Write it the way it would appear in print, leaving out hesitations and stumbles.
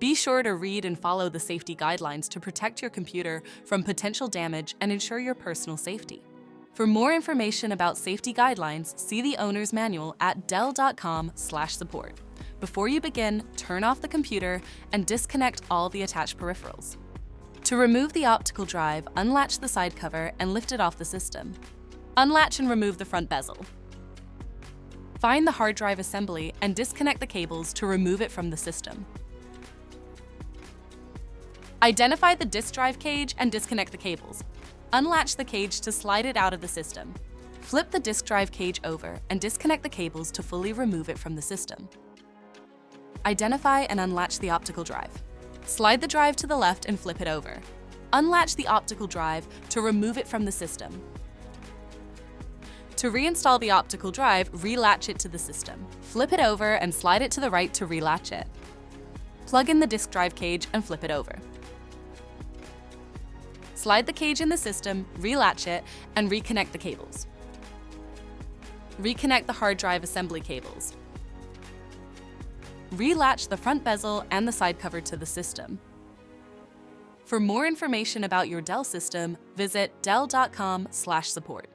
Be sure to read and follow the safety guidelines to protect your computer from potential damage and ensure your personal safety. For more information about safety guidelines, see the owner's manual at dell.com/support. Before you begin, turn off the computer and disconnect all the attached peripherals. To remove the optical drive, unlatch the side cover and lift it off the system. Unlatch and remove the front bezel. Find the hard drive assembly and disconnect the cables to remove it from the system. Identify the disk drive cage and disconnect the cables. Unlatch the cage to slide it out of the system. Flip the disk drive cage over and disconnect the cables to fully remove it from the system. Identify and unlatch the optical drive. Slide the drive to the left and flip it over. Unlatch the optical drive to remove it from the system. To reinstall the optical drive, relatch it to the system. Flip it over and slide it to the right to relatch it. Plug in the disk drive cage and flip it over. Slide the cage in the system, relatch it, and reconnect the cables. Reconnect the hard drive assembly cables. Relatch the front bezel and the side cover to the system. For more information about your Dell system, visit dell.com/support.